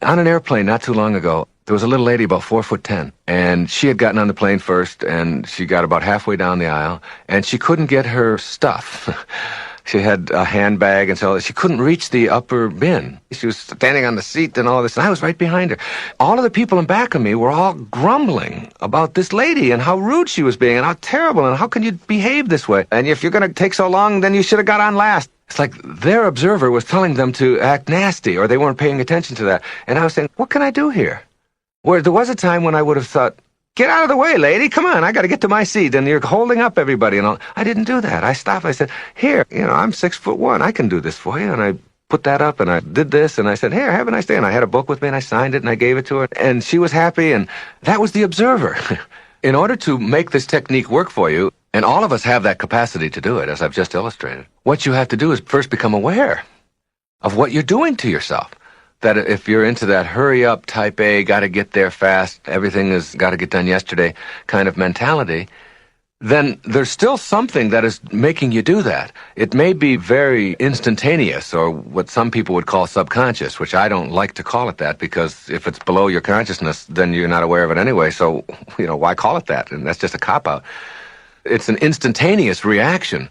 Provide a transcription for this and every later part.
On an airplane not too long ago, there was a little lady about 4'10", and she had gotten on the plane first, and she got about halfway down the aisle, and she couldn't get her stuff. She had a handbag, and so she couldn't reach the upper bin. She was standing on the seat and all this, and I was right behind her. All of the people in back of me were all grumbling about this lady and how rude she was being and how terrible and how can you behave this way? And if you're going to take so long, then you should have got on last. It's like their observer was telling them to act nasty, or they weren't paying attention to that. And I was saying, what can I do here? Where there was a time when I would have thought, get out of the way, lady. Come on, I got to get to my seat, and you're holding up everybody and all. I didn't do that. I stopped. I said, here, I'm 6'1". I can do this for you. And I put that up, and I did this, and I said, here, have a nice day. And I had a book with me, and I signed it, and I gave it to her, and she was happy, and that was the observer. In order to make this technique work for you, and all of us have that capacity to do it, as I've just illustrated, what you have to do is first become aware of what you're doing to yourself. That if you're into that hurry up, type A, got to get there fast, everything has got to get done yesterday kind of mentality, then there's still something that is making you do that. It may be very instantaneous, or what some people would call subconscious, which I don't like to call it that, because if it's below your consciousness, then you're not aware of it anyway, so, why call it that? And that's just a cop-out. It's an instantaneous reaction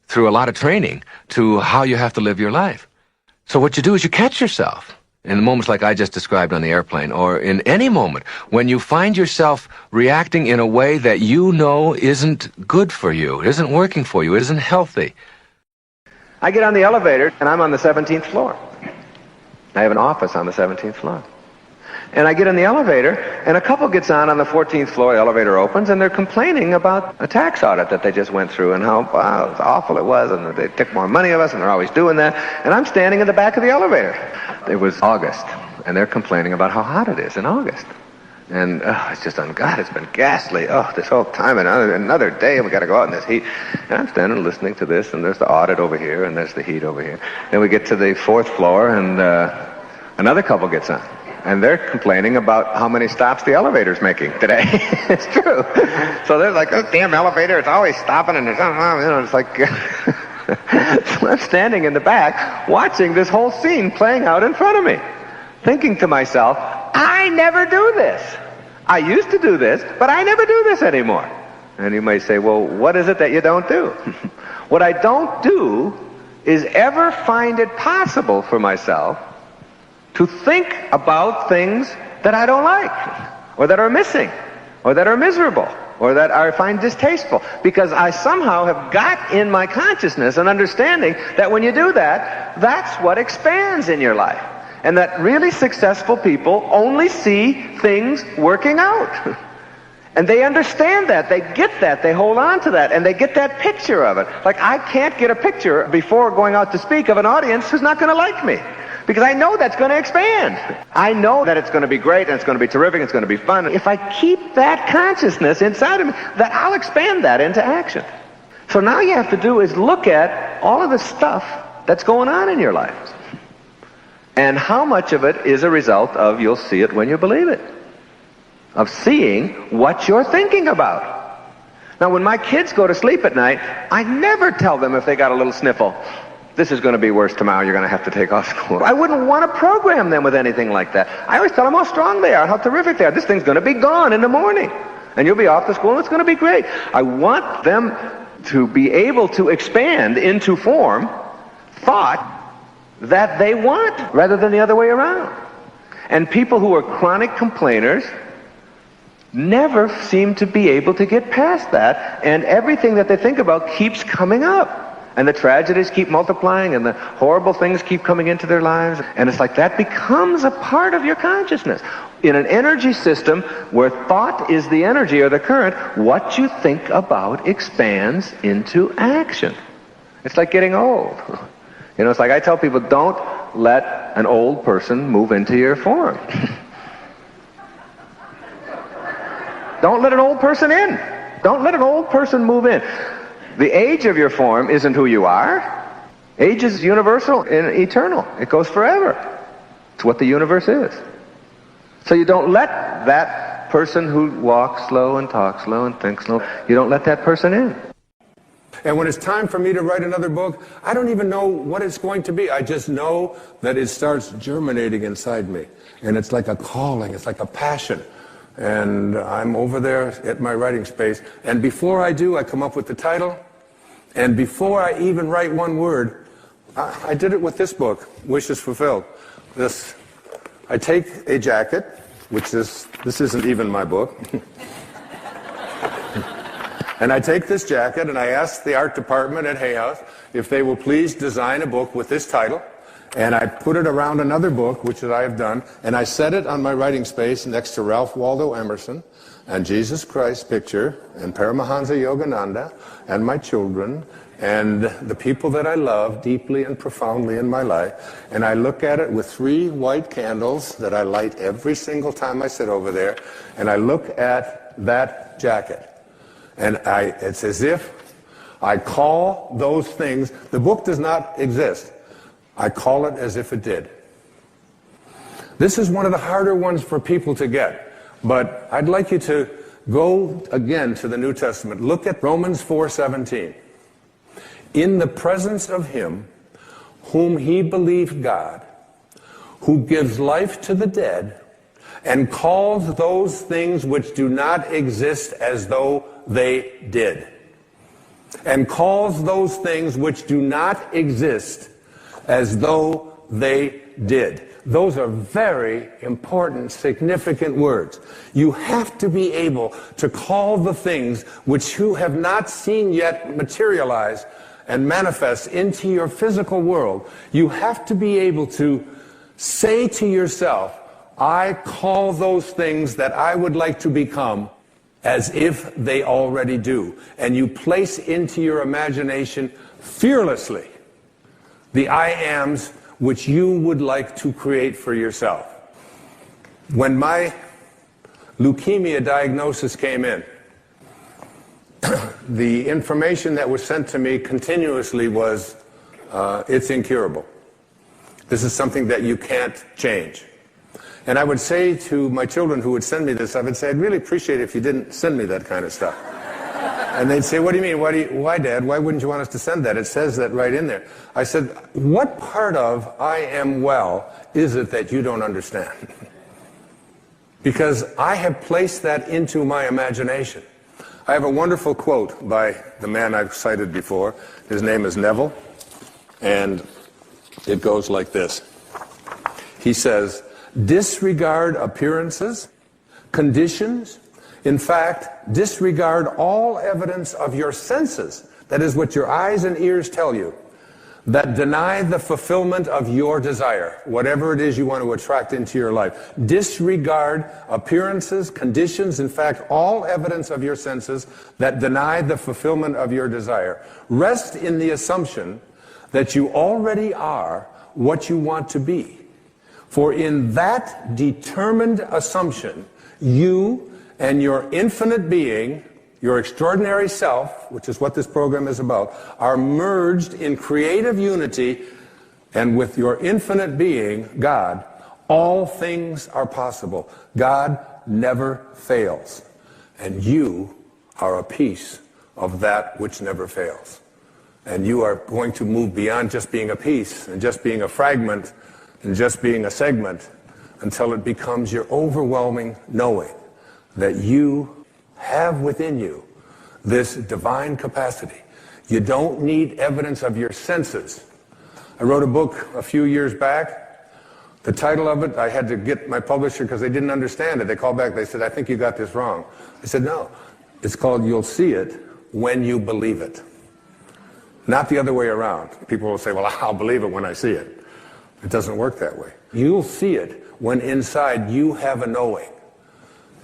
through a lot of training to how you have to live your life. So what you do is you catch yourself. In moments like I just described on the airplane, or in any moment when you find yourself reacting in a way that you know isn't good for you, isn't working for you, isn't healthy. I get on the elevator, and I'm on the 17th floor. I have an office on the 17th floor. And I get in the elevator, and a couple gets on the 14th floor, the elevator opens, and they're complaining about a tax audit that they just went through and how awful it was, and that they took more money of us, and they're always doing that. And I'm standing in the back of the elevator. It was August, and they're complaining about how hot it is in August. And it's just, God, it's been ghastly. This whole time, another day, and we got to go out in this heat. And I'm standing listening to this, and there's the audit over here, and there's the heat over here. Then we get to the 4th floor, and another couple gets on. And they're complaining about how many stops the elevator's making today. It's true. So they're like, oh, damn elevator, it's always stopping, and it's like... So I'm standing in the back watching this whole scene playing out in front of me, thinking to myself, I never do this. I used to do this, but I never do this anymore. And you may say, well, what is it that you don't do? What I don't do is ever find it possible for myself to think about things that I don't like, or that are missing, or that are miserable, or that I find distasteful, because I somehow have got in my consciousness an understanding that when you do that, that's what expands in your life. And that really successful people only see things working out. And they understand that, they get that, they hold on to that, and they get that picture of it. Like, I can't get a picture before going out to speak of an audience who's not going to like me. Because I know that's going to expand. I know that it's going to be great, and it's going to be terrific, and it's going to be fun. If I keep that consciousness inside of me, that I'll expand that into action. So now you have to do is look at all of the stuff that's going on in your life. And how much of it is a result of, you'll see it when you believe it, of seeing what you're thinking about. Now, when my kids go to sleep at night, I never tell them if they got a little sniffle, this is going to be worse tomorrow, you're going to have to take off school. I wouldn't want to program them with anything like that. I always tell them how strong they are, how terrific they are. This thing's going to be gone in the morning, and you'll be off to school, and it's going to be great. I want them to be able to expand into form thought that they want, rather than the other way around. And people who are chronic complainers never seem to be able to get past that, and everything that they think about keeps coming up. And the tragedies keep multiplying, and the horrible things keep coming into their lives. And it's like that becomes a part of your consciousness. In an energy system where thought is the energy or the current, what you think about expands into action. It's like getting old. It's like I tell people, don't let an old person move into your form. Don't let an old person in. Don't let an old person move in. The age of your form isn't who you are. Age is universal and eternal. It goes forever. It's what the universe is. So you don't let that person who walks slow and talks slow and thinks slow, you don't let that person in. And when it's time for me to write another book, I don't even know what it's going to be. I just know that it starts germinating inside me. And it's like a calling, it's like a passion. And I'm over there at my writing space. And before I do, I come up with the title. And before I even write one word, I did it with this book, Wishes Fulfilled. I take a jacket, this isn't even my book. And I take this jacket and I ask the art department at Hay House if they will please design a book with this title. And I put it around another book, which I have done, and I set it on my writing space next to Ralph Waldo Emerson and Jesus Christ picture and Paramahansa Yogananda and my children and the people that I love deeply and profoundly in my life. And I look at it with 3 white candles that I light every single time I sit over there, and I look at that jacket. And it's as if I call those things, the book does not exist. I call it as if it did. This is one of the harder ones for people to get, but I'd like you to go again to the New Testament. Look at Romans 4:17. In the presence of him whom he believed God, who gives life to the dead, and calls those things which do not exist as though they did. And calls those things which do not exist as though they did. Those are very important, significant words. You have to be able to call the things which you have not seen yet materialize and manifest into your physical world. You have to be able to say to yourself, I call those things that I would like to become as if they already do. And you place into your imagination fearlessly the I ams which you would like to create for yourself. When my leukemia diagnosis came in, the information that was sent to me continuously was, it's incurable. This is something that you can't change. And I would say to my children who would send me this, I would say, I'd really appreciate it if you didn't send me that kind of stuff. And they'd say, what do you mean? Why, Dad? Why wouldn't you want us to send that? It says that right in there. I said, what part of I am well is it that you don't understand? Because I have placed that into my imagination. I have a wonderful quote by the man I've cited before. His name is Neville, and it goes like this. He says, disregard appearances, conditions. In fact, disregard all evidence of your senses, that is what your eyes and ears tell you, that deny the fulfillment of your desire, whatever it is you want to attract into your life. Disregard appearances, conditions, in fact, all evidence of your senses that deny the fulfillment of your desire. Rest in the assumption that you already are what you want to be. For in that determined assumption, you and your infinite being, your extraordinary self, which is what this program is about, are merged in creative unity, and with your infinite being, God, all things are possible. God never fails, and you are a piece of that which never fails. And you are going to move beyond just being a piece and just being a fragment and just being a segment until it becomes your overwhelming knowing that you have within you this divine capacity. You don't need evidence of your senses. I wrote a book a few years back. The title of it, I had to get my publisher because they didn't understand it. They called back, they said, I think you got this wrong. I said, no. It's called You'll See It When You Believe It. Not the other way around. People will say, well, I'll believe it when I see it. It doesn't work that way. You'll see it when inside you have a knowing.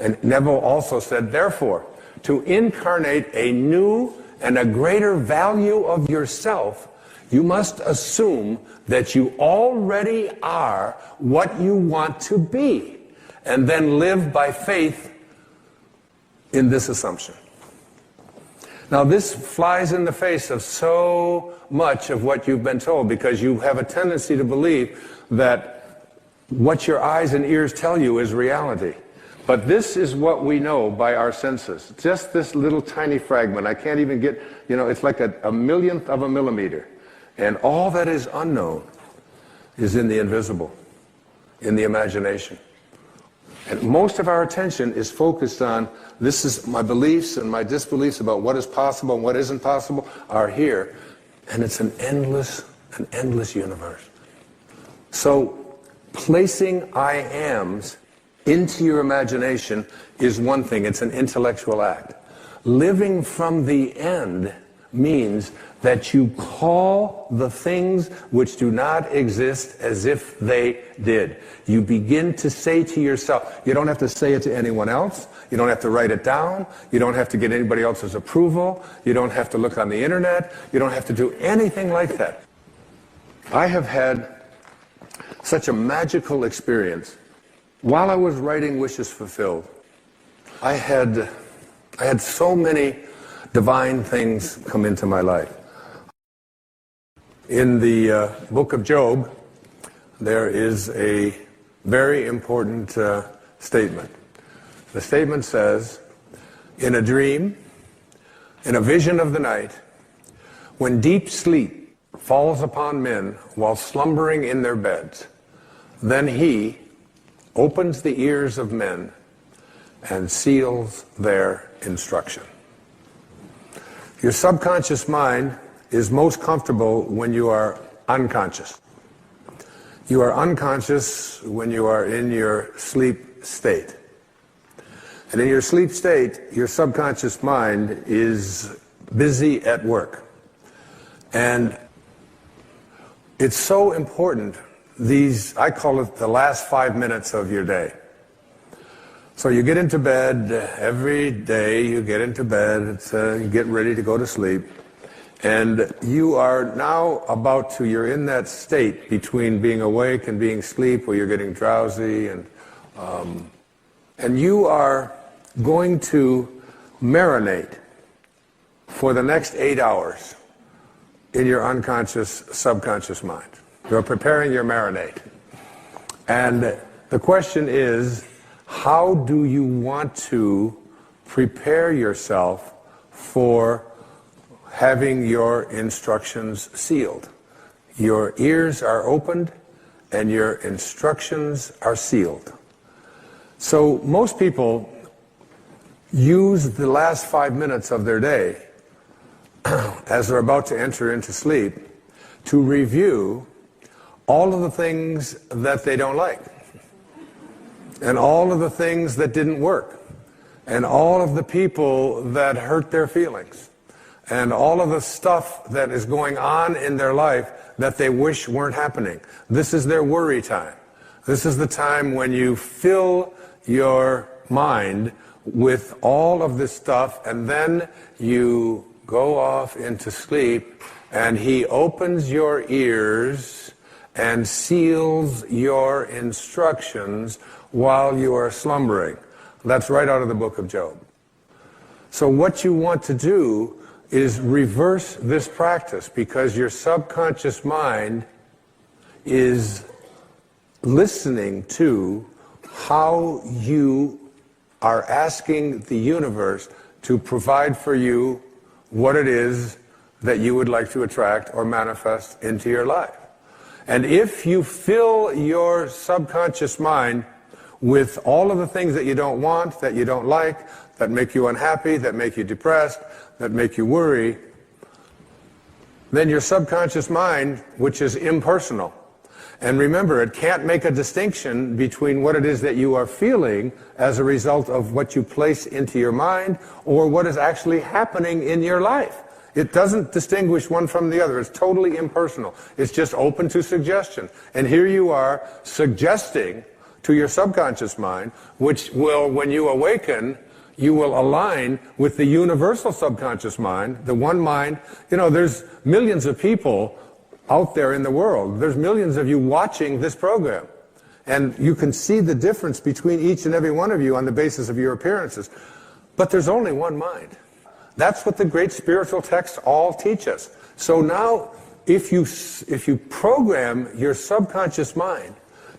And Neville also said, therefore, to incarnate a new and a greater value of yourself, you must assume that you already are what you want to be, and then live by faith in this assumption. Now, this flies in the face of so much of what you've been told, because you have a tendency to believe that what your eyes and ears tell you is reality. But this is what we know by our senses. Just this little tiny fragment. I can't even get, it's like a millionth of a millimeter. And all that is unknown is in the invisible, in the imagination. And most of our attention is focused on, this is my beliefs and my disbeliefs about what is possible and what isn't possible are here. And it's an endless universe. So placing I ams into your imagination is one thing. It's an intellectual act. Living from the end means that you call the things which do not exist as if they did. You begin to say to yourself, you don't have to say it to anyone else, you don't have to write it down, you don't have to get anybody else's approval, you don't have to look on the internet, you don't have to do anything like that. I have had such a magical experience. While I was writing Wishes Fulfilled, I had so many divine things come into my life. In the book of Job, there is a very important statement. The statement says, in a dream, in a vision of the night, when deep sleep falls upon men while slumbering in their beds, then he opens the ears of men and seals their instruction. Your subconscious mind is most comfortable when you are unconscious. You are unconscious when you are in your sleep state. And in your sleep state, your subconscious mind is busy at work. And it's so important, I call it the last 5 minutes of your day. So you get into bed, every day you get into bed, you get ready to go to sleep, and you are now you're in that state between being awake and being asleep, where you're getting drowsy, and you are going to marinate for the next 8 hours in your unconscious, subconscious mind. You're preparing your marinade. And the question is, how do you want to prepare yourself for having your instructions sealed? Your ears are opened and your instructions are sealed. So most people use the last 5 minutes of their day as they're about to enter into sleep to review all of the things that they don't like, and all of the things that didn't work, and all of the people that hurt their feelings, and all of the stuff that is going on in their life that they wish weren't happening. This is their worry time. This is the time when you fill your mind with all of this stuff, and then you go off into sleep, and he opens your ears and seals your instructions while you are slumbering. That's right out of the book of Job. So what you want to do is reverse this practice, because your subconscious mind is listening to how you are asking the universe to provide for you what it is that you would like to attract or manifest into your life. And if you fill your subconscious mind with all of the things that you don't want, that you don't like, that make you unhappy, that make you depressed, that make you worry, then your subconscious mind, which is impersonal, and remember, it can't make a distinction between what it is that you are feeling as a result of what you place into your mind or what is actually happening in your life. It doesn't distinguish one from the other. It's totally impersonal. It's just open to suggestion. And here you are suggesting to your subconscious mind, which will, when you awaken, you will align with the universal subconscious mind, the one mind. There's millions of people out there in the world. There's millions of you watching this program. And you can see the difference between each and every one of you on the basis of your appearances. But there's only one mind. That's what the great spiritual texts all teach us. So now, if you program your subconscious mind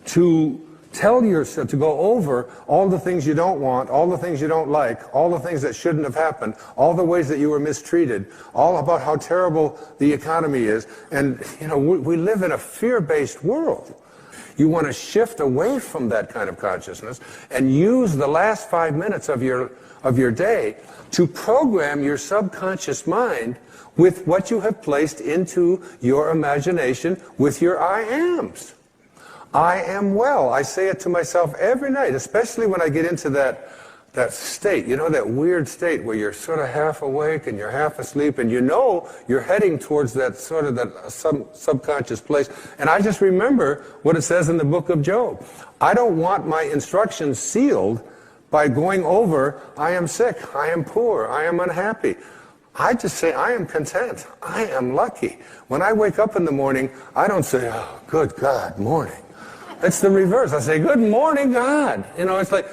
to Tell yourself to go over all the things you don't want, all the things you don't like, all the things that shouldn't have happened, all the ways that you were mistreated, all about how terrible the economy is. And, we live in a fear-based world. You want to shift away from that kind of consciousness and use the last 5 minutes of your day to program your subconscious mind with what you have placed into your imagination with your I ams. I am well. I say it to myself every night, especially when I get into that state, that weird state where you're sort of half awake and you're half asleep and you're heading towards that sort of that subconscious place. And I just remember what it says in the book of Job. I don't want my instructions sealed by going over, I am sick, I am poor, I am unhappy. I just say, I am content, I am lucky. When I wake up in the morning, I don't say, oh, good God, morning. It's the reverse. I say, good morning, God. It's like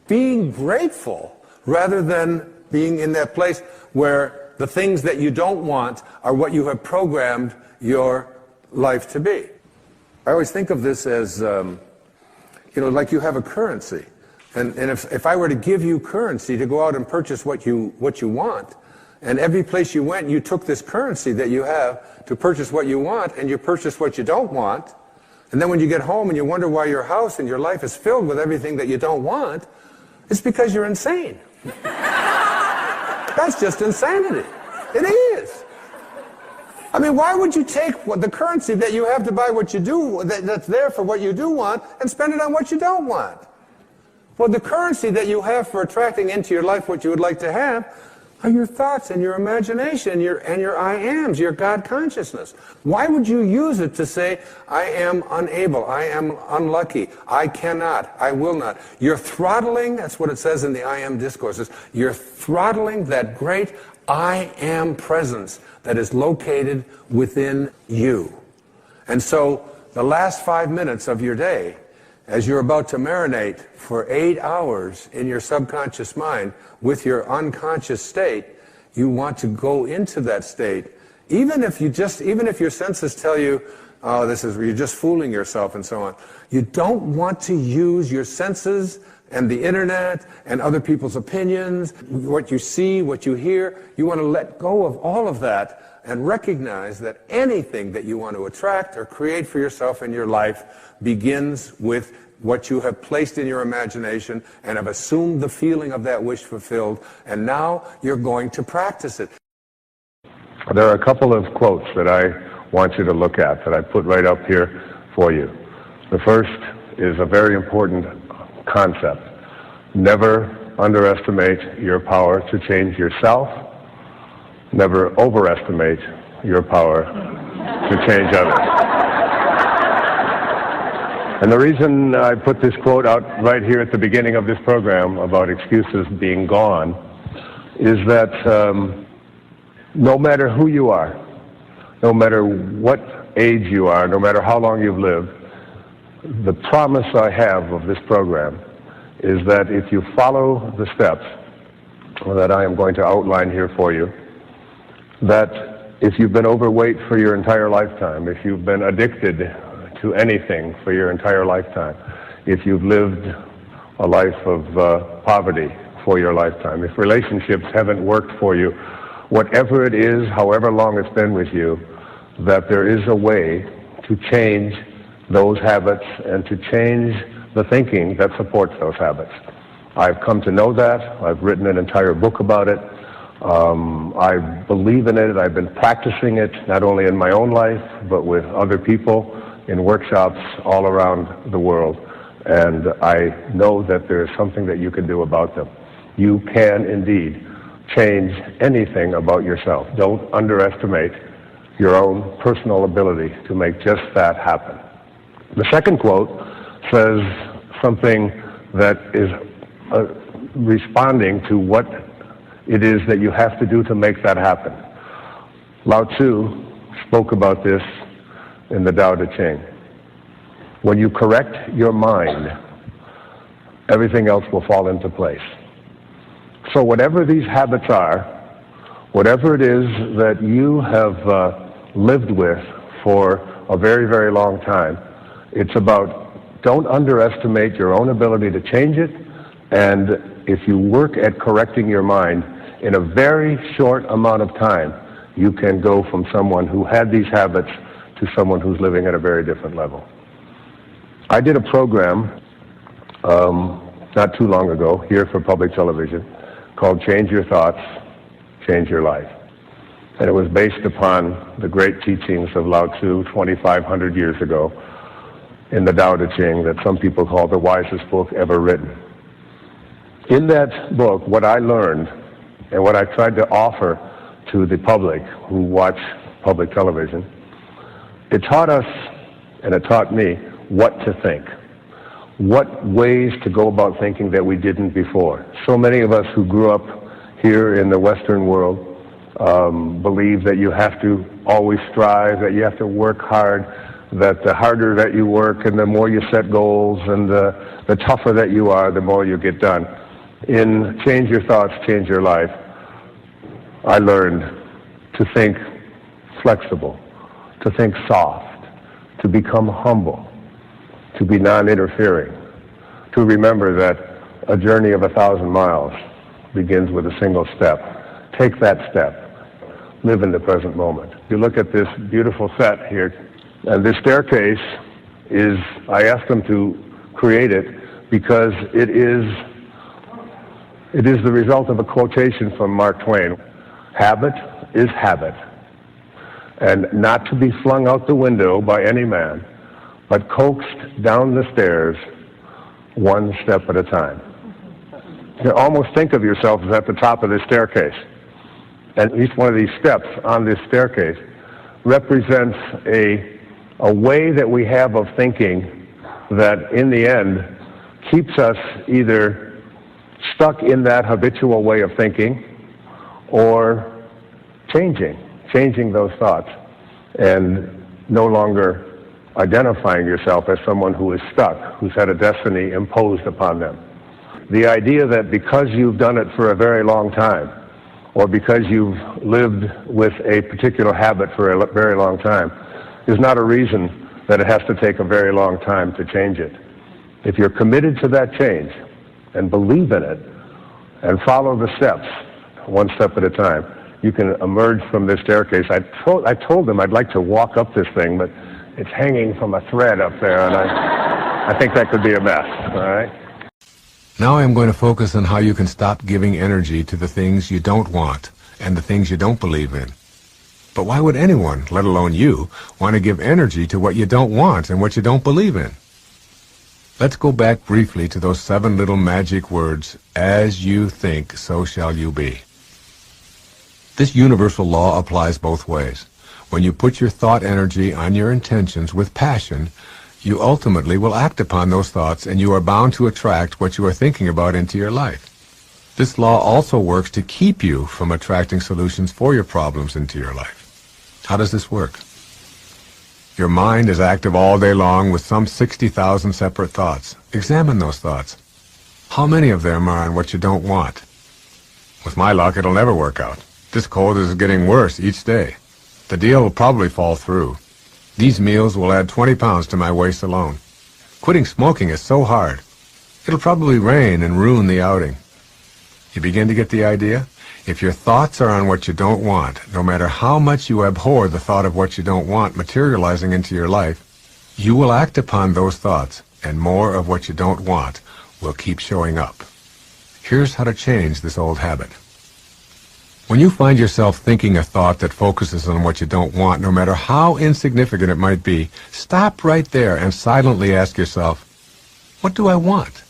being grateful rather than being in that place where the things that you don't want are what you have programmed your life to be. I always think of this as, like you have a currency. And if I were to give you currency to go out and purchase what you want, and every place you went, you took this currency that you have to purchase what you want, and you purchase what you don't want, and then when you get home and you wonder why your house and your life is filled with everything that you don't want, it's because you're insane. That's just insanity. It is. I mean, why would you take the currency that you have to buy what you do, that's there for what you do want, and spend it on what you don't want? Well, the currency that you have for attracting into your life what you would like to have are your thoughts and your imagination and your I ams, your God consciousness. Why would you use it to say, I am unable, I am unlucky, I cannot, I will not? You're throttling, that's what it says in the I am discourses, you're throttling that great I am presence that is located within you. And so the last 5 minutes of your day, as you're about to marinate for 8 hours in your subconscious mind with your unconscious state, you want to go into that state. Even if your senses tell you, oh, you're just fooling yourself and so on. You don't want to use your senses and the internet and other people's opinions, what you see, what you hear. You want to let go of all of that and recognize that anything that you want to attract or create for yourself in your life begins with what you have placed in your imagination and have assumed the feeling of that wish fulfilled, and now you're going to practice it. There are a couple of quotes that I want you to look at that I put right up here for you. The first is a very important concept. Never underestimate your power to change yourself. Never overestimate your power to change others. And the reason I put this quote out right here at the beginning of this program about excuses being gone is that no matter who you are, no matter what age you are, no matter how long you've lived, the promise I have of this program is that if you follow the steps that I am going to outline here for you, that if you've been overweight for your entire lifetime, if you've been addicted to anything for your entire lifetime, if you've lived a life of poverty for your lifetime, if relationships haven't worked for you, whatever it is, however long it's been with you, that there is a way to change those habits and to change the thinking that supports those habits. I've come to know that. I've written an entire book about it. I believe in it. I've been practicing it not only in my own life, but with other people in workshops all around the world. And I know that there is something that you can do about them. You can indeed change anything about yourself. Don't underestimate your own personal ability to make just that happen. The second quote says something that is responding to what it is that you have to do to make that happen. Lao Tzu spoke about this in the Tao Te Ching. When you correct your mind, everything else will fall into place. So whatever these habits are, whatever it is that you have lived with for a very, very long time, it's about Don't underestimate your own ability to change it, and if you work at correcting your mind, in a very short amount of time, you can go from someone who had these habits to someone who's living at a very different level. I did a program not too long ago here for public television called Change Your Thoughts, Change Your Life. And it was based upon the great teachings of Lao Tzu 2,500 years ago in the Tao Te Ching that some people call the wisest book ever written. In that book, what I learned and what I tried to offer to the public who watch public television, it taught us and it taught me what to think, what ways to go about thinking that we didn't before. So many of us who grew up here in the Western world believe that you have to always strive, that you have to work hard, that the harder that you work and the more you set goals and the tougher that you are, the more you get done. In Change Your Thoughts, Change Your Life, I learned to think flexible, to think soft, to become humble, to be non-interfering, to remember that a journey of 1,000 miles begins with a single step. Take that step. Live in the present moment. You look at this beautiful set here, and this staircase is, I asked them to create it because it is the result of a quotation from Mark Twain. Habit is habit, and not to be flung out the window by any man, but coaxed down the stairs one step at a time. You almost think of yourself as at the top of this staircase. And each one of these steps on this staircase represents a way that we have of thinking that in the end keeps us either stuck in that habitual way of thinking or changing those thoughts and no longer identifying yourself as someone who is stuck, who's had a destiny imposed upon them. The idea that because you've done it for a very long time, or because you've lived with a particular habit for a very long time, is not a reason that it has to take a very long time to change it. If you're committed to that change and believe in it and follow the steps, one step at a time, you can emerge from this staircase. I told them I'd like to walk up this thing, but it's hanging from a thread up there, and I think that could be a mess, all right? Now I'm going to focus on how you can stop giving energy to the things you don't want and the things you don't believe in. But why would anyone, let alone you, want to give energy to what you don't want and what you don't believe in? Let's go back briefly to those 7 little magic words, as you think, so shall you be. This universal law applies both ways. When you put your thought energy on your intentions with passion, you ultimately will act upon those thoughts, and you are bound to attract what you are thinking about into your life. This law also works to keep you from attracting solutions for your problems into your life. How does this work? Your mind is active all day long with some 60,000 separate thoughts. Examine those thoughts. How many of them are on what you don't want? With my luck, it'll never work out. This cold is getting worse each day. The deal will probably fall through. These meals will add 20 pounds to my waist alone. Quitting smoking is so hard. It'll probably rain and ruin the outing. You begin to get the idea? If your thoughts are on what you don't want, no matter how much you abhor the thought of what you don't want materializing into your life, you will act upon those thoughts, and more of what you don't want will keep showing up. Here's how to change this old habit. When you find yourself thinking a thought that focuses on what you don't want, no matter how insignificant it might be, stop right there and silently ask yourself, what do I want?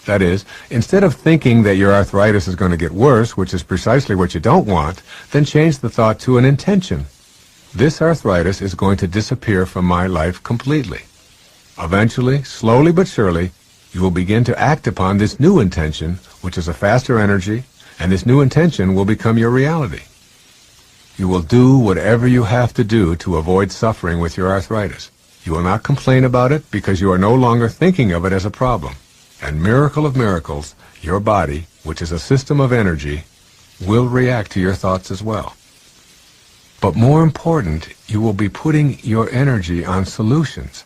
That is, instead of thinking that your arthritis is going to get worse, which is precisely what you don't want, then change the thought to an intention. This arthritis is going to disappear from my life completely. Eventually, slowly but surely, you will begin to act upon this new intention, which is a faster energy, and this new intention will become your reality. You will do whatever you have to do to avoid suffering with your arthritis. You will not complain about it because you are no longer thinking of it as a problem. And miracle of miracles, your body, which is a system of energy, will react to your thoughts as well. But more important, you will be putting your energy on solutions.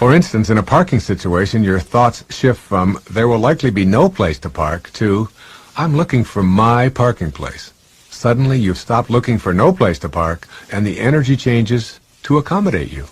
For instance, in a parking situation, your thoughts shift from, there will likely be no place to park, to, I'm looking for my parking place. Suddenly, you've stopped looking for no place to park, and the energy changes to accommodate you.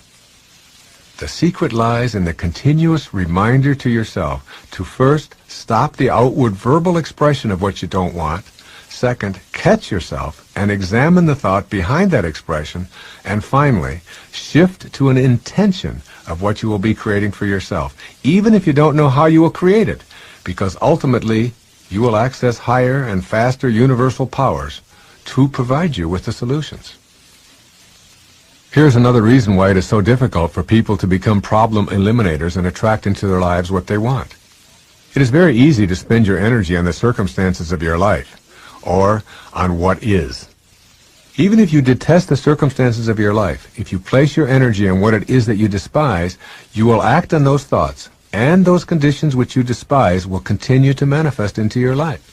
The secret lies in the continuous reminder to yourself to first stop the outward verbal expression of what you don't want, second, catch yourself and examine the thought behind that expression, and finally, shift to an intention of what you will be creating for yourself, even if you don't know how you will create it, because ultimately you will access higher and faster universal powers to provide you with the solutions. Here's another reason why it is so difficult for people to become problem eliminators and attract into their lives what they want. It is very easy to spend your energy on the circumstances of your life, or on what is. Even if you detest the circumstances of your life, if you place your energy on what it is that you despise, you will act on those thoughts, and those conditions which you despise will continue to manifest into your life.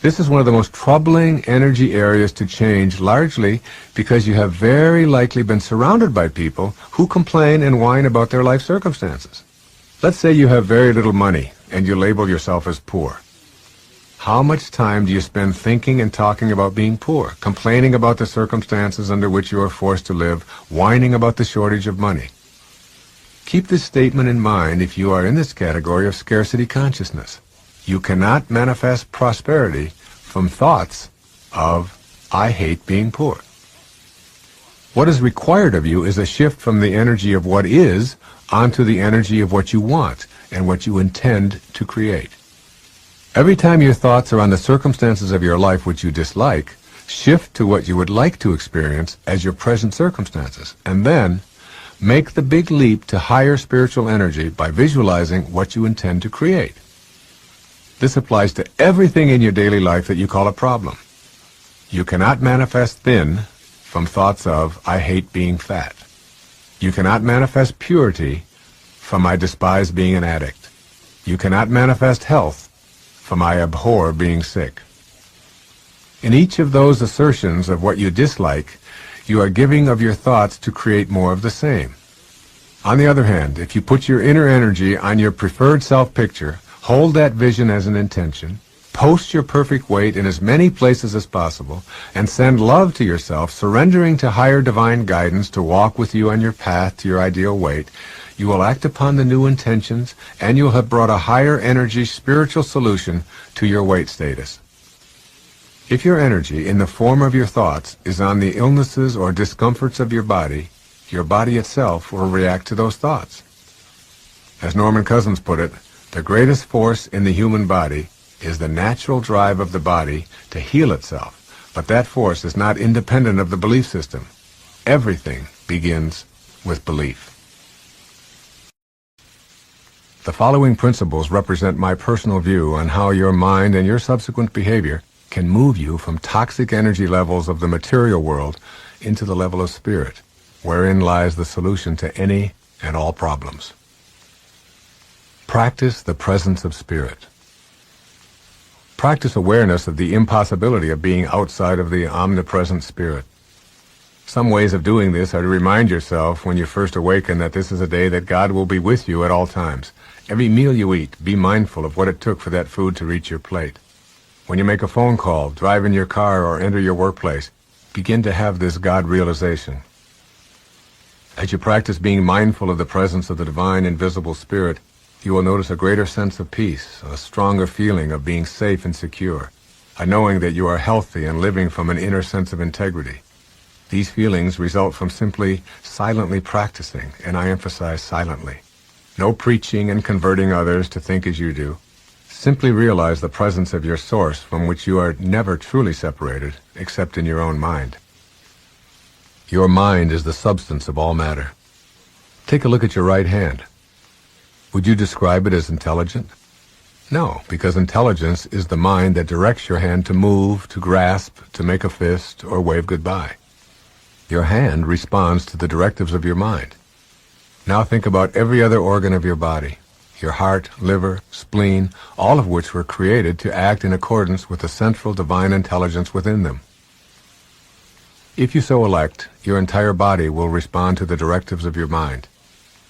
This is one of the most troubling energy areas to change, largely because you have very likely been surrounded by people who complain and whine about their life circumstances. Let's say you have very little money and you label yourself as poor. How much time do you spend thinking and talking about being poor, complaining about the circumstances under which you are forced to live, whining about the shortage of money? Keep this statement in mind if you are in this category of scarcity consciousness. You cannot manifest prosperity from thoughts of, I hate being poor. What is required of you is a shift from the energy of what is onto the energy of what you want and what you intend to create. Every time your thoughts are on the circumstances of your life which you dislike, shift to what you would like to experience as your present circumstances, and then make the big leap to higher spiritual energy by visualizing what you intend to create. This applies to everything in your daily life that you call a problem. You cannot manifest thin from thoughts of, I hate being fat. You cannot manifest purity from, I despise being an addict. You cannot manifest health from, I abhor being sick. In each of those assertions of what you dislike, you are giving of your thoughts to create more of the same. On the other hand, if you put your inner energy on your preferred self-picture, hold that vision as an intention, post your perfect weight in as many places as possible, and send love to yourself, surrendering to higher divine guidance to walk with you on your path to your ideal weight, you will act upon the new intentions, and you'll have brought a higher energy spiritual solution to your weight status. If your energy, in the form of your thoughts, is on the illnesses or discomforts of your body itself will react to those thoughts. As Norman Cousins put it, the greatest force in the human body is the natural drive of the body to heal itself, but that force is not independent of the belief system. Everything begins with belief. The following principles represent my personal view on how your mind and your subsequent behavior can move you from toxic energy levels of the material world into the level of spirit, wherein lies the solution to any and all problems. Practice the presence of spirit. Practice awareness of the impossibility of being outside of the omnipresent spirit. Some ways of doing this are to remind yourself when you first awaken that this is a day that God will be with you at all times. Every meal you eat, be mindful of what it took for that food to reach your plate. When you make a phone call, drive in your car, or enter your workplace, begin to have this God realization. As you practice being mindful of the presence of the divine invisible spirit, you will notice a greater sense of peace, a stronger feeling of being safe and secure, a knowing that you are healthy and living from an inner sense of integrity. These feelings result from simply silently practicing, and I emphasize silently. No preaching and converting others to think as you do. Simply realize the presence of your source from which you are never truly separated, except in your own mind. Your mind is the substance of all matter. Take a look at your right hand. Would you describe it as intelligent? No, because intelligence is the mind that directs your hand to move, to grasp, to make a fist, or wave goodbye. Your hand responds to the directives of your mind. Now think about every other organ of your body, your heart, liver, spleen, all of which were created to act in accordance with the central divine intelligence within them. If you so elect, your entire body will respond to the directives of your mind.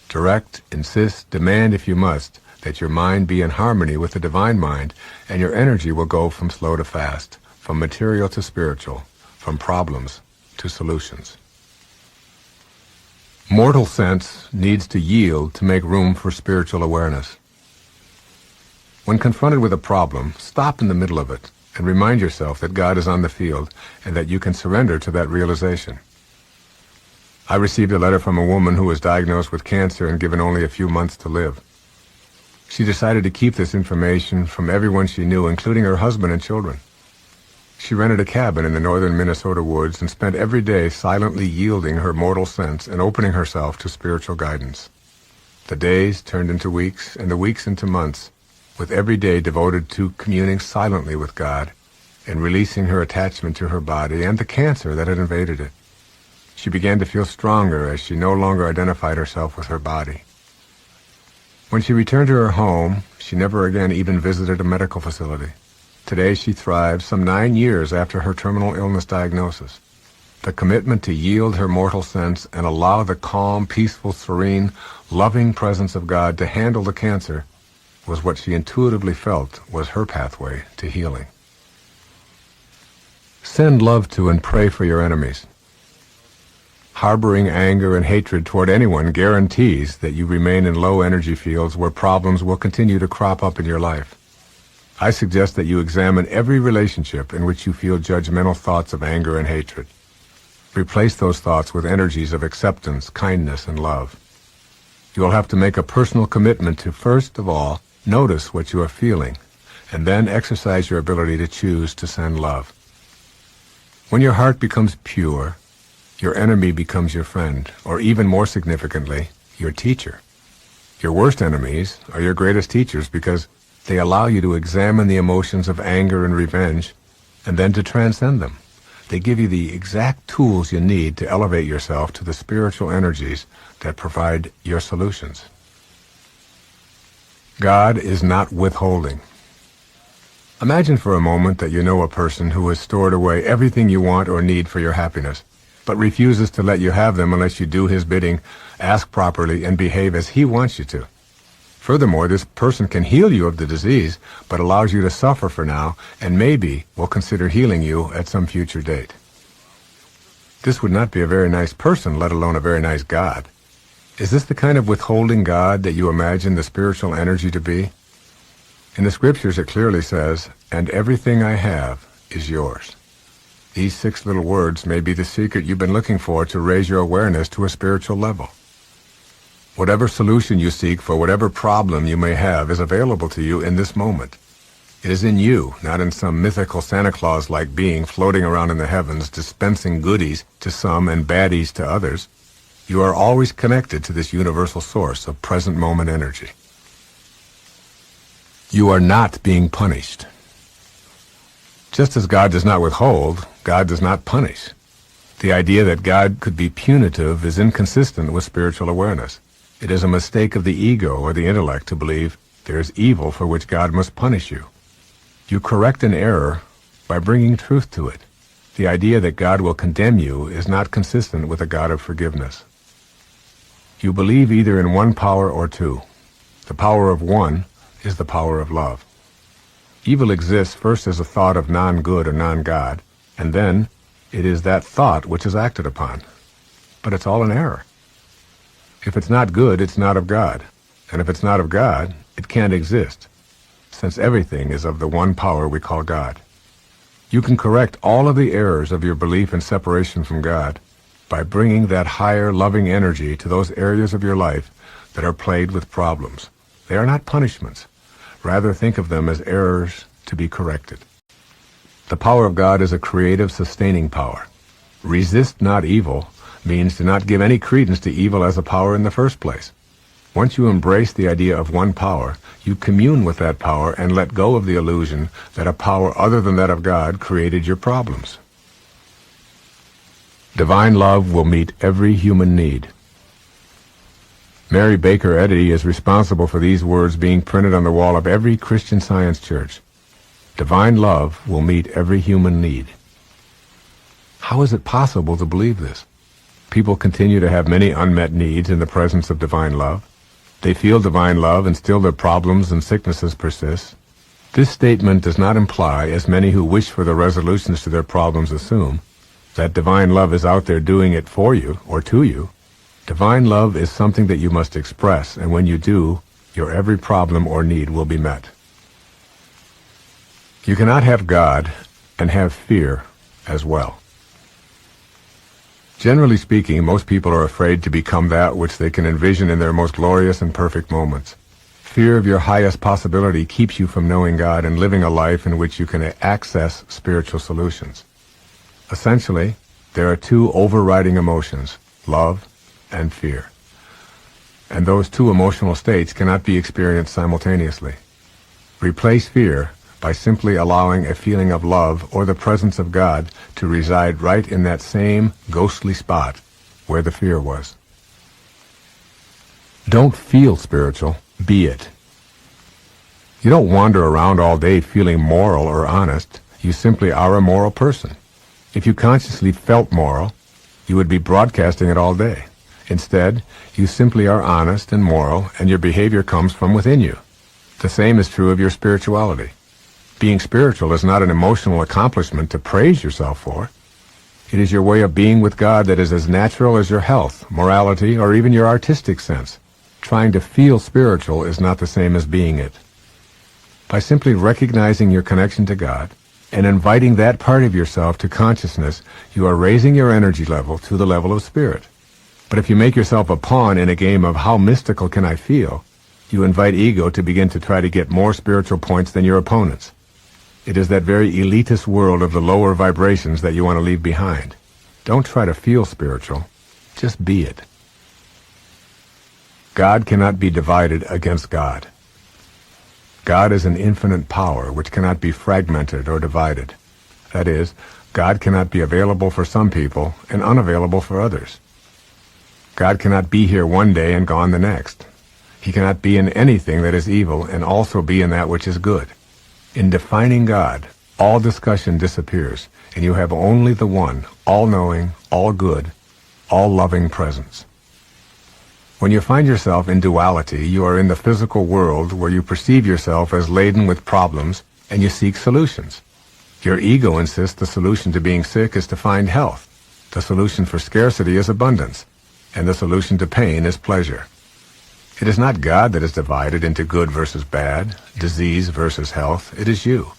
Direct, insist, demand if you must, that your mind be in harmony with the divine mind, and your energy will go from slow to fast, from material to spiritual, from problems to solutions. Mortal sense needs to yield to make room for spiritual awareness. When confronted with a problem, stop in the middle of it and remind yourself that God is on the field and that you can surrender to that realization. I received a letter from a woman who was diagnosed with cancer and given only a few months to live. She decided to keep this information from everyone she knew, including her husband and children. She rented a cabin in the northern Minnesota woods and spent every day silently yielding her mortal sense and opening herself to spiritual guidance. The days turned into weeks, and the weeks into months, with every day devoted to communing silently with God and releasing her attachment to her body and the cancer that had invaded it. She began to feel stronger as she no longer identified herself with her body. When she returned to her home, she never again even visited a medical facility. Today she thrives some 9 years after her terminal illness diagnosis. The commitment to yield her mortal sense and allow the calm, peaceful, serene, loving presence of God to handle the cancer was what she intuitively felt was her pathway to healing. Send love to and pray for your enemies. Harboring anger and hatred toward anyone guarantees that you remain in low energy fields where problems will continue to crop up in your life. I suggest that you examine every relationship in which you feel judgmental thoughts of anger and hatred. Replace those thoughts with energies of acceptance, kindness, and love. You will have to make a personal commitment to, first of all, notice what you are feeling, and then exercise your ability to choose to send love. When your heart becomes pure, your enemy becomes your friend, or even more significantly, your teacher. Your worst enemies are your greatest teachers because they allow you to examine the emotions of anger and revenge and then to transcend them. They give you the exact tools you need to elevate yourself to the spiritual energies that provide your solutions. God is not withholding. Imagine for a moment that you know a person who has stored away everything you want or need for your happiness, but refuses to let you have them unless you do his bidding, ask properly, and behave as he wants you to. Furthermore, this person can heal you of the disease, but allows you to suffer for now, and maybe will consider healing you at some future date. This would not be a very nice person, let alone a very nice God. Is this the kind of withholding God that you imagine the spiritual energy to be? In the scriptures it clearly says, "And everything I have is yours." These 6 little words may be the secret you've been looking for to raise your awareness to a spiritual level. Whatever solution you seek for whatever problem you may have is available to you in this moment. It is in you, not in some mythical Santa Claus-like being floating around in the heavens, dispensing goodies to some and baddies to others. You are always connected to this universal source of present moment energy. You are not being punished. Just as God does not withhold, God does not punish. The idea that God could be punitive is inconsistent with spiritual awareness. It is a mistake of the ego or the intellect to believe there is evil for which God must punish you. You correct an error by bringing truth to it. The idea that God will condemn you is not consistent with a God of forgiveness. You believe either in one power or two. The power of one is the power of love. Evil exists first as a thought of non-good or non-God, and then it is that thought which is acted upon. But it's all an error. If it's not good, it's not of God. And if it's not of God, it can't exist, since everything is of the one power we call God. You can correct all of the errors of your belief in separation from God by bringing that higher, loving energy to those areas of your life that are plagued with problems. They are not punishments. Rather, think of them as errors to be corrected. The power of God is a creative, sustaining power. Resist not evil means to not give any credence to evil as a power in the first place. Once you embrace the idea of one power, you commune with that power and let go of the illusion that a power other than that of God created your problems. Divine love will meet every human need. Mary Baker Eddy is responsible for these words being printed on the wall of every Christian Science church. Divine love will meet every human need. How is it possible to believe this? People continue to have many unmet needs in the presence of divine love. They feel divine love and still their problems and sicknesses persist. This statement does not imply, as many who wish for the resolutions to their problems assume, that divine love is out there doing it for you or to you. Divine love is something that you must express, and when you do, your every problem or need will be met. You cannot have God and have fear as well. Generally speaking, most people are afraid to become that which they can envision in their most glorious and perfect moments. Fear of your highest possibility keeps you from knowing God and living a life in which you can access spiritual solutions. Essentially, there are two overriding emotions, love and fear. And those two emotional states cannot be experienced simultaneously. Replace fear by simply allowing a feeling of love or the presence of God to reside right in that same ghostly spot where the fear was. Don't feel spiritual, be it. You don't wander around all day feeling moral or honest. You simply are a moral person. If you consciously felt moral, you would be broadcasting it all day. Instead, you simply are honest and moral, and your behavior comes from within you. The same is true of your spirituality. Being spiritual is not an emotional accomplishment to praise yourself for. It is your way of being with God that is as natural as your health, morality, or even your artistic sense. Trying to feel spiritual is not the same as being it. By simply recognizing your connection to God and inviting that part of yourself to consciousness, you are raising your energy level to the level of spirit. But if you make yourself a pawn in a game of how mystical can I feel, you invite ego to begin to try to get more spiritual points than your opponents. It is that very elitist world of the lower vibrations that you want to leave behind. Don't try to feel spiritual. Just be it. God cannot be divided against God. God is an infinite power which cannot be fragmented or divided. That is, God cannot be available for some people and unavailable for others. God cannot be here one day and gone the next. He cannot be in anything that is evil and also be in that which is good. In defining God, all discussion disappears, and you have only the one, all-knowing, all-good, all-loving presence. When you find yourself in duality, you are in the physical world where you perceive yourself as laden with problems, and you seek solutions. Your ego insists the solution to being sick is to find health. The solution for scarcity is abundance, and the solution to pain is pleasure. It is not God that is divided into good versus bad, disease versus health. It is you.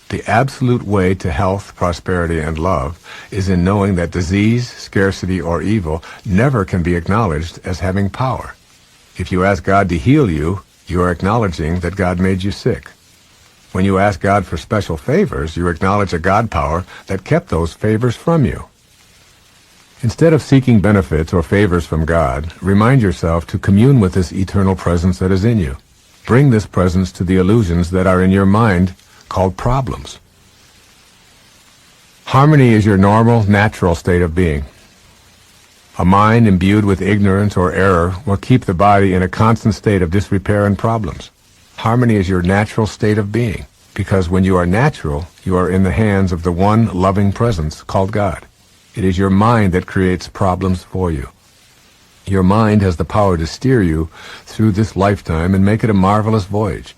The absolute way to health, prosperity, and love is in knowing that disease, scarcity, or evil never can be acknowledged as having power. If you ask God to heal you, you are acknowledging that God made you sick. When you ask God for special favors, you acknowledge a God power that kept those favors from you. Instead of seeking benefits or favors from God, remind yourself to commune with this eternal presence that is in you. Bring this presence to the illusions that are in your mind called problems. Harmony is your normal, natural state of being. A mind imbued with ignorance or error will keep the body in a constant state of disrepair and problems. Harmony is your natural state of being, because when you are natural, you are in the hands of the one loving presence called God. It is your mind that creates problems for you. Your mind has the power to steer you through this lifetime and make it a marvelous voyage.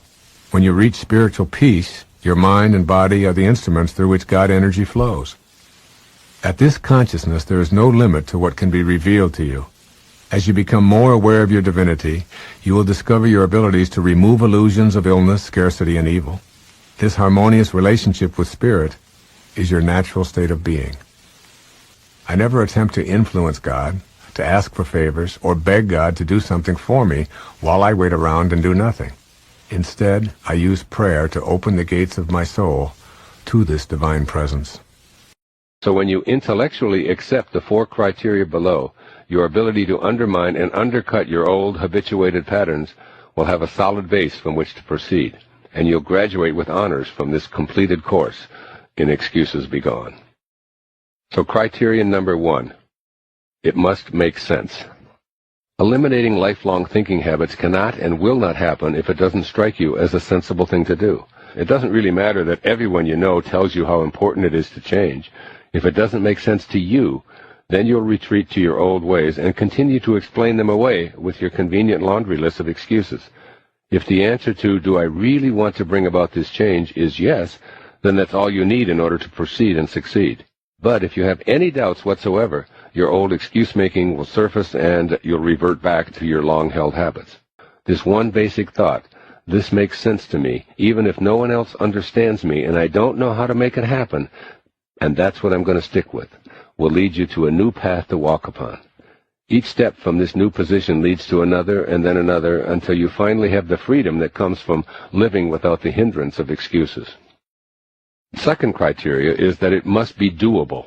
When you reach spiritual peace, your mind and body are the instruments through which God energy flows. At this consciousness, there is no limit to what can be revealed to you. As you become more aware of your divinity, you will discover your abilities to remove illusions of illness, scarcity, and evil. This harmonious relationship with Spirit is your natural state of being. I never attempt to influence God, to ask for favors, or beg God to do something for me while I wait around and do nothing. Instead, I use prayer to open the gates of my soul to this divine presence. So when you intellectually accept the 4 criteria below, your ability to undermine and undercut your old habituated patterns will have a solid base from which to proceed, and you'll graduate with honors from this completed course in Excuses Begone. So criterion number 1, it must make sense. Eliminating lifelong thinking habits cannot and will not happen if it doesn't strike you as a sensible thing to do. It doesn't really matter that everyone you know tells you how important it is to change. If it doesn't make sense to you, Then you'll retreat to your old ways and continue to explain them away with your convenient laundry list of excuses. If the answer to, do I really want to bring about this change, is yes, then that's all you need in order to proceed and succeed. But if you have any doubts whatsoever, your old excuse-making will surface and you'll revert back to your long-held habits. This one basic thought, this makes sense to me, even if no one else understands me and I don't know how to make it happen, and that's what I'm going to stick with, will lead you to a new path to walk upon. Each step from this new position leads to another and then another until you finally have the freedom that comes from living without the hindrance of excuses. Second criteria is that it must be doable.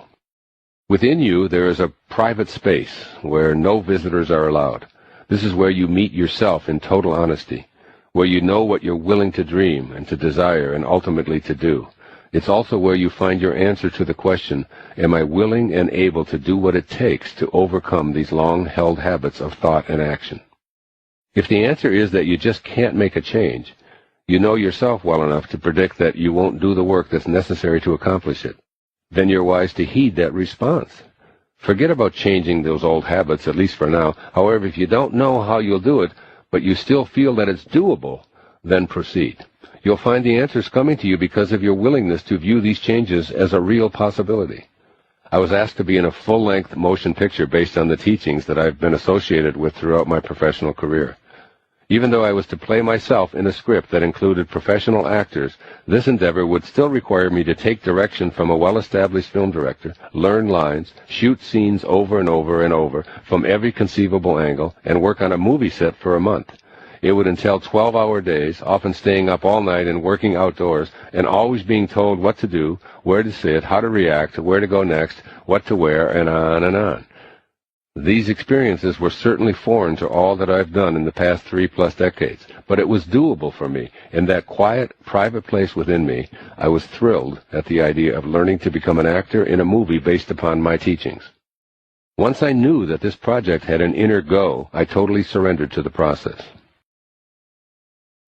Within you there is a private space where no visitors are allowed. This is where you meet yourself in total honesty, where you know what you're willing to dream and to desire and ultimately to do. It's also where you find your answer to the question, am I willing and able to do what it takes to overcome these long-held habits of thought and action? If the answer is that you just can't make a change, you know yourself well enough to predict that you won't do the work that's necessary to accomplish it. Then you're wise to heed that response. Forget about changing those old habits, at least for now. However, if you don't know how you'll do it, but you still feel that it's doable, then proceed. You'll find the answers coming to you because of your willingness to view these changes as a real possibility. I was asked to be in a full-length motion picture based on the teachings that I've been associated with throughout my professional career. Even though I was to play myself in a script that included professional actors, this endeavor would still require me to take direction from a well-established film director, learn lines, shoot scenes over and over and over from every conceivable angle, and work on a movie set for a month. It would entail 12-hour days, often staying up all night and working outdoors, and always being told what to do, where to sit, how to react, where to go next, what to wear, and on and on. These experiences were certainly foreign to all that I've done in the past 3+ decades, but it was doable for me. In that quiet, private place within me, I was thrilled at the idea of learning to become an actor in a movie based upon my teachings. Once I knew that this project had an inner go, I totally surrendered to the process.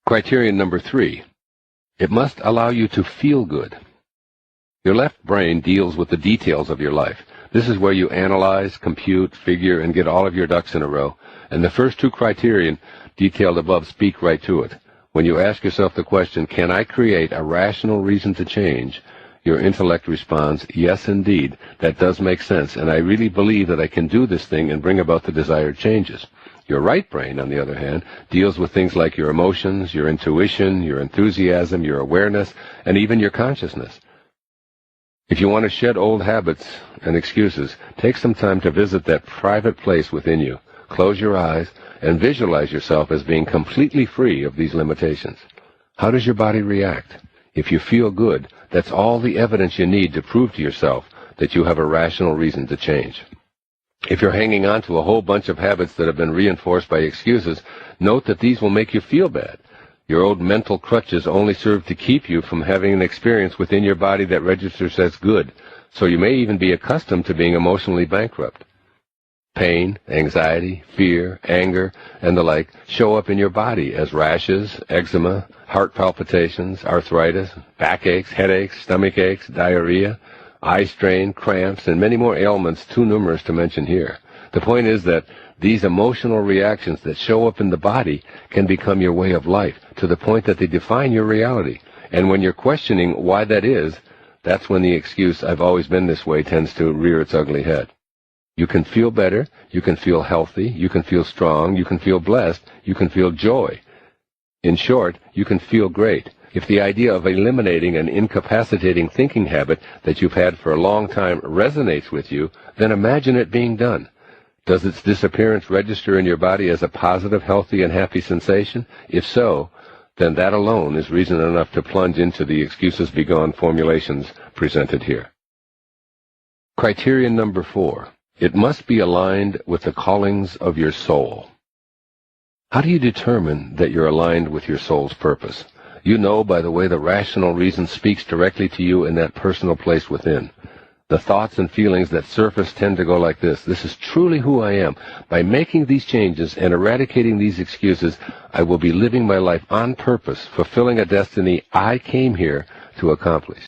Criterion number 3. It must allow you to feel good. Your left brain deals with the details of your life. This is where you analyze, compute, figure, and get all of your ducks in a row. And the first two criterion detailed above speak right to it. When you ask yourself the question, can I create a rational reason to change? Your intellect responds, yes, indeed, that does make sense, and I really believe that I can do this thing and bring about the desired changes. Your right brain, on the other hand, deals with things like your emotions, your intuition, your enthusiasm, your awareness, and even your consciousness. If you want to shed old habits and excuses, take some time to visit that private place within you. Close your eyes and visualize yourself as being completely free of these limitations. How does your body react? If you feel good, that's all the evidence you need to prove to yourself that you have a rational reason to change. If you're hanging on to a whole bunch of habits that have been reinforced by excuses, note that these will make you feel bad. Your old mental crutches only serve to keep you from having an experience within your body that registers as good, so you may even be accustomed to being emotionally bankrupt. Pain, anxiety, fear, anger, and the like show up in your body as rashes, eczema, heart palpitations, arthritis, backaches, headaches, stomach aches, diarrhea, eye strain, cramps, and many more ailments too numerous to mention here. The point is that these emotional reactions that show up in the body can become your way of life, to the point that they define your reality. And when you're questioning why that is, that's when the excuse, I've always been this way, tends to rear its ugly head. You can feel better, you can feel healthy, you can feel strong, you can feel blessed, you can feel joy. In short, you can feel great. If the idea of eliminating an incapacitating thinking habit that you've had for a long time resonates with you, then imagine it being done. Does its disappearance register in your body as a positive, healthy, and happy sensation? If so, then that alone is reason enough to plunge into the excuses begone formulations presented here. Criterion number 4. It must be aligned with the callings of your soul. How do you determine that you're aligned with your soul's purpose? You know by the way the rational reason speaks directly to you in that personal place within. The thoughts and feelings that surface tend to go like this. This is truly who I am. By making these changes and eradicating these excuses, I will be living my life on purpose, fulfilling a destiny I came here to accomplish.